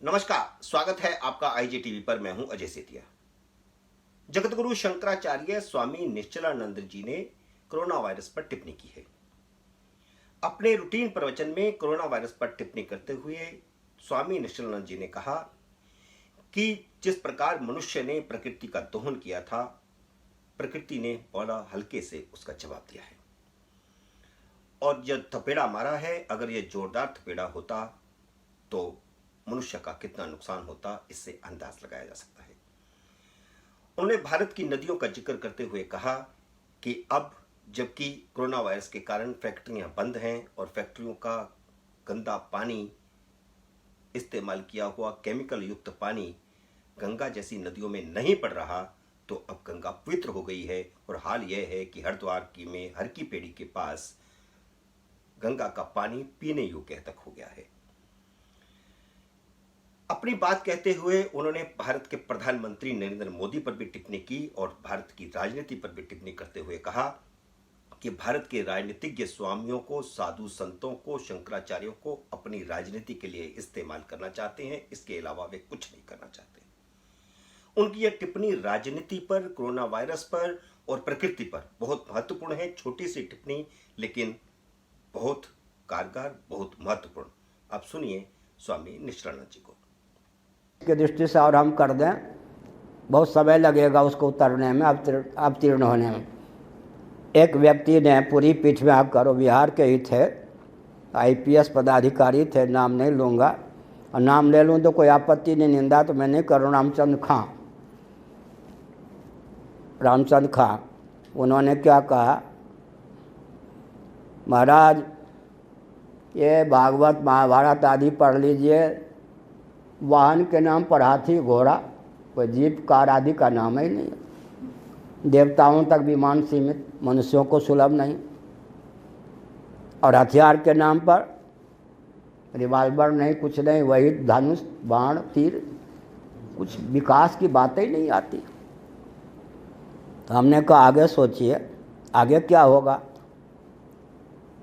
नमस्कार, स्वागत है आपका आईजे टीवी पर। मैं हूं अजय सेतिया। जगतगुरु शंकराचार्य स्वामी निश्चलानंद जी ने कोरोना वायरस पर टिप्पणी की है। अपने रूटीन प्रवचन में कोरोना वायरस पर टिप्पणी करते हुए स्वामी निश्चलानंद जी ने कहा कि जिस प्रकार मनुष्य ने प्रकृति का दोहन किया था, प्रकृति ने बड़ा हल्के से उसका जवाब दिया है। और जो थपेड़ा मारा है, अगर यह जोरदार थपेड़ा होता तो मनुष्य का कितना नुकसान होता, इससे अंदाज लगाया जा सकता है। उन्होंने भारत की नदियों का जिक्र करते हुए कहा कि अब जबकि कोरोना वायरस के कारण फैक्ट्रियां बंद हैं और फैक्ट्रियों का गंदा पानी, इस्तेमाल किया हुआ केमिकल युक्त पानी गंगा जैसी नदियों में नहीं पड़ रहा, तो अब गंगा पवित्र हो गई है। और हाल यह है कि हरिद्वार में हर की पेड़ी के पास गंगा का पानी पीने योग्य तक हो गया है। अपनी बात कहते हुए उन्होंने भारत के प्रधानमंत्री नरेंद्र मोदी पर भी टिप्पणी की और भारत की राजनीति पर भी टिप्पणी करते हुए कहा कि भारत के राजनीतिज्ञ स्वामियों को, साधु संतों को, शंकराचार्यों को अपनी राजनीति के लिए इस्तेमाल करना चाहते हैं। इसके अलावा वे कुछ नहीं करना चाहते। उनकी यह टिप्पणी राजनीति पर, कोरोना वायरस पर और प्रकृति पर बहुत महत्वपूर्ण है। छोटी सी टिप्पणी, लेकिन बहुत कारगर, बहुत महत्वपूर्ण। आप सुनिए स्वामी निश्चलानंद जी को। की दृष्टि से और हम कर दें, बहुत समय लगेगा उसको उतरने में, अवतीर्ण होने में। एक व्यक्ति ने पूरी पीठ में आकर, वो बिहार के ही थे, आईपीएस पदाधिकारी थे, नाम नहीं लूँगा, और नाम ले लूँ तो कोई आपत्ति नहीं, निंदा तो मैं नहीं करूँ। रामचंद्र खां, उन्होंने क्या कहा, महाराज ये भागवत महाभारत आदि पढ़ लीजिए, वाहन के नाम पर हाथी घोड़ा, कोई जीप कार आदि का नाम ही नहीं है। देवताओं तक विमान सीमित, मनुष्यों को सुलभ नहीं। और हथियार के नाम पर रिवाल्वर नहीं, कुछ नहीं, वही धनुष, बाण, तीर, कुछ विकास की बातें ही नहीं आती। तो हमने कहा आगे सोचिए, आगे क्या होगा।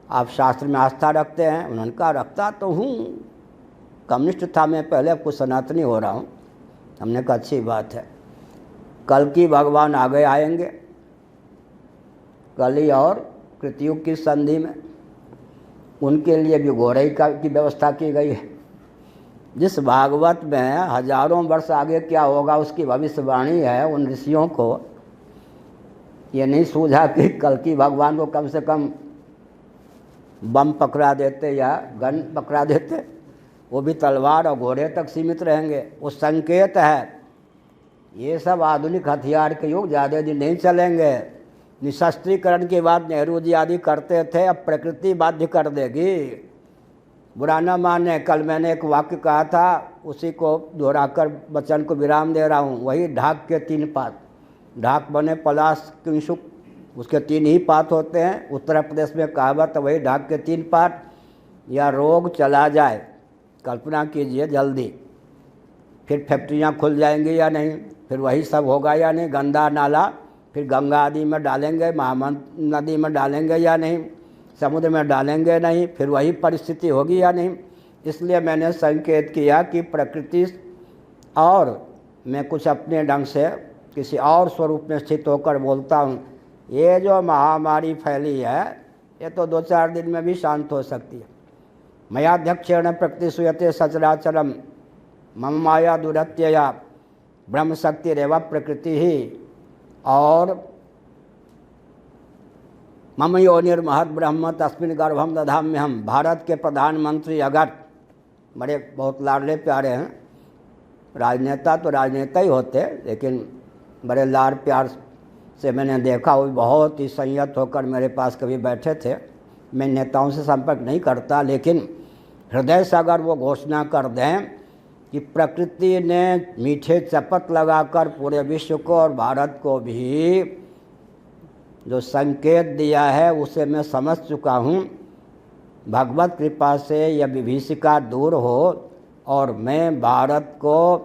आप शास्त्र में आस्था रखते हैं? उन्होंने कहा रखता तो हूँ, कम्युनिस्ट था मैं पहले, अब कुछ सनातनी हो रहा हूँ। हमने कहा अच्छी बात है। कल की भगवान आगे आएंगे, कली और कृतयुग की संधि में, उनके लिए भी घोड़े की व्यवस्था की गई है। जिस भागवत में हजारों वर्ष आगे क्या होगा उसकी भविष्यवाणी है, उन ऋषियों को ये नहीं सूझा कि कल की भगवान को कम से कम बम पकड़ा देते या गन पकड़ा देते, वो भी तलवार और घोड़े तक सीमित रहेंगे। वो संकेत है। ये सब आधुनिक हथियार के युग ज़्यादा दिन नहीं चलेंगे। निशस्त्रीकरण की बात नेहरू जी आदि करते थे, अब प्रकृति बाध्य कर देगी। बुरा न माने, कल मैंने एक वाक्य कहा था, उसी को दोहराकर वचन को विराम दे रहा हूँ। वही ढाक के 3 पात, ढाक बने पलाश किंशुक, उसके 3 ही पात होते हैं। उत्तर प्रदेश में कहावत, वही ढाक के 3 पात। या रोग चला जाए, कल्पना कीजिए जल्दी, फिर फैक्ट्रियाँ खुल जाएंगी या नहीं, फिर वही सब होगा या नहीं, गंदा नाला फिर गंगा आदि में डालेंगे, महानदी नदी में डालेंगे या नहीं, समुद्र में डालेंगे नहीं, फिर वही परिस्थिति होगी या नहीं। इसलिए मैंने संकेत किया कि प्रकृति और मैं कुछ अपने ढंग से किसी और स्वरूप में स्थित होकर बोलता हूँ। ये जो महामारी फैली है, ये तो 2-4 दिन में भी शांत हो सकती है। मयाध्यक्षेण प्रकृति सूयते सचराचरम मम माया दुरत्यया ब्रह्म शक्ति रेवा प्रकृति ही, और मम योनिर्महत ब्रह्म तस्मिन् गर्भम दधाम्यहम। भारत के प्रधानमंत्री अगर बड़े बहुत लाडले प्यारे हैं, राजनेता तो राजनेता ही होते, लेकिन बड़े लाड प्यार से मैंने देखा, वो बहुत ही संयत होकर मेरे पास कभी बैठे थे। मैं नेताओं से संपर्क नहीं करता, लेकिन हृदय से अगर वो घोषणा कर दें कि प्रकृति ने मीठे चपत लगाकर पूरे विश्व को और भारत को भी जो संकेत दिया है, उसे मैं समझ चुका हूँ। भगवत कृपा से यह विभीषिका दूर हो और मैं भारत को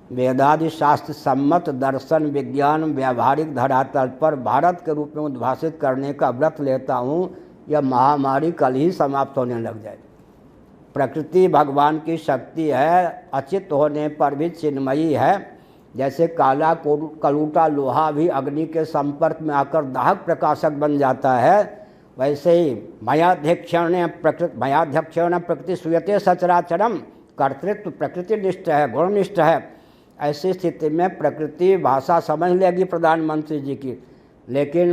वेदादि शास्त्र सम्मत दर्शन विज्ञान व्यावहारिक धरातल पर भारत के रूप में उद्भाषित करने का व्रत लेता हूँ, यह महामारी कल ही समाप्त होने लग जाए। प्रकृति भगवान की शक्ति है, अचित होने पर भी चिन्मयी है। जैसे काला कलूटा लोहा भी अग्नि के संपर्क में आकर दाहक प्रकाशक बन जाता है, वैसे ही मयाध्यक्षेण प्रकृति सूयते सचराचरम, कर्तृत्व प्रकृतिनिष्ठ है, गुणनिष्ठ है। ऐसी स्थिति में प्रकृति भाषा समझ लेगी प्रधानमंत्री जी की, लेकिन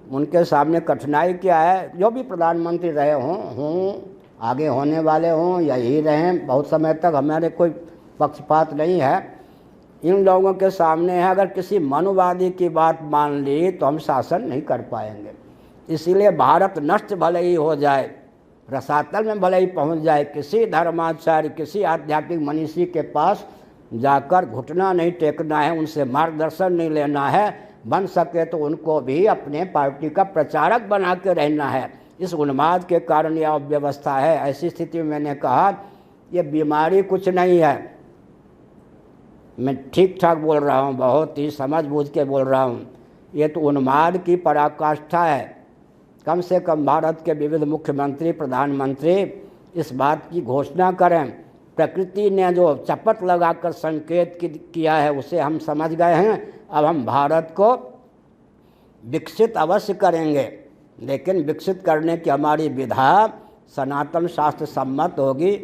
उनके सामने कठिनाई क्या है? जो भी प्रधानमंत्री रहे हों, आगे होने वाले हों, यही रहें बहुत समय तक, हमारे कोई पक्षपात नहीं है। इन लोगों के सामने है, अगर किसी मनुवादी की बात मान ली तो हम शासन नहीं कर पाएंगे। इसीलिए भारत नष्ट भले ही हो जाए, रसातल में भले ही पहुंच जाए, किसी धर्माचार्य किसी आध्यात्मिक मनीषी के पास जाकर घुटना नहीं टेकना है, उनसे मार्गदर्शन नहीं लेना है। बन सके तो उनको भी अपने पार्टी का प्रचारक बना के रहना है। इस उन्माद के कारण यह अव्यवस्था है। ऐसी स्थिति में मैंने कहा ये बीमारी कुछ नहीं है, मैं ठीक ठाक बोल रहा हूँ, बहुत ही समझ बूझ के बोल रहा हूँ, ये तो उन्माद की पराकाष्ठा है। कम से कम भारत के विविध मुख्यमंत्री प्रधानमंत्री इस बात की घोषणा करें। प्रकृति ने जो चपत लगाकर संकेत किया है उसे हम समझ गए हैं। अब हम भारत को विकसित अवश्य करेंगे, लेकिन विकसित करने की हमारी विधा सनातन शास्त्र सम्मत होगी।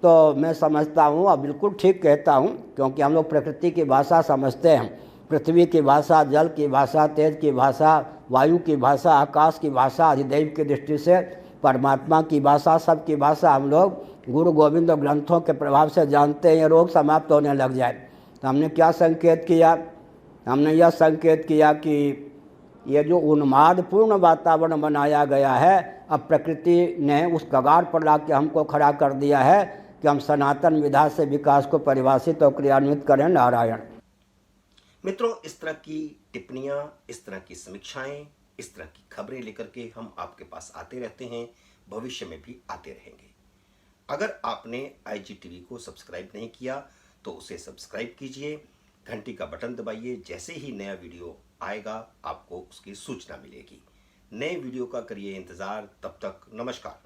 तो मैं समझता हूँ, अब बिल्कुल ठीक कहता हूँ, क्योंकि हम लोग प्रकृति की भाषा समझते हैं। पृथ्वी की भाषा, जल की भाषा, तेज की भाषा, वायु की भाषा, आकाश की भाषा, अधिदैव की दृष्टि से परमात्मा की भाषा, सबकी भाषा हम लोग गुरु गोविंद और ग्रंथों के प्रभाव से जानते हैं। ये रोग समाप्त होने लग जाए तो हमने क्या संकेत किया? हमने यह संकेत किया कि ये जो उन्मादपूर्ण वातावरण बनाया गया है, अब प्रकृति ने उस कगार पर ला के हमको खड़ा कर दिया है कि हम सनातन विधा से विकास को परिभाषित और क्रियान्वित करें। नारायण। मित्रों, इस तरह की टिप्पणियां, इस तरह की समीक्षाएं, इस तरह की खबरें लेकर के हम आपके पास आते रहते हैं, भविष्य में भी आते रहेंगे। अगर आपने IGTV को सब्सक्राइब नहीं किया तो उसे सब्सक्राइब कीजिए, घंटी का बटन दबाइए। जैसे ही नया वीडियो आएगा आपको उसकी सूचना मिलेगी। नए वीडियो का करिए इंतजार। तब तक नमस्कार।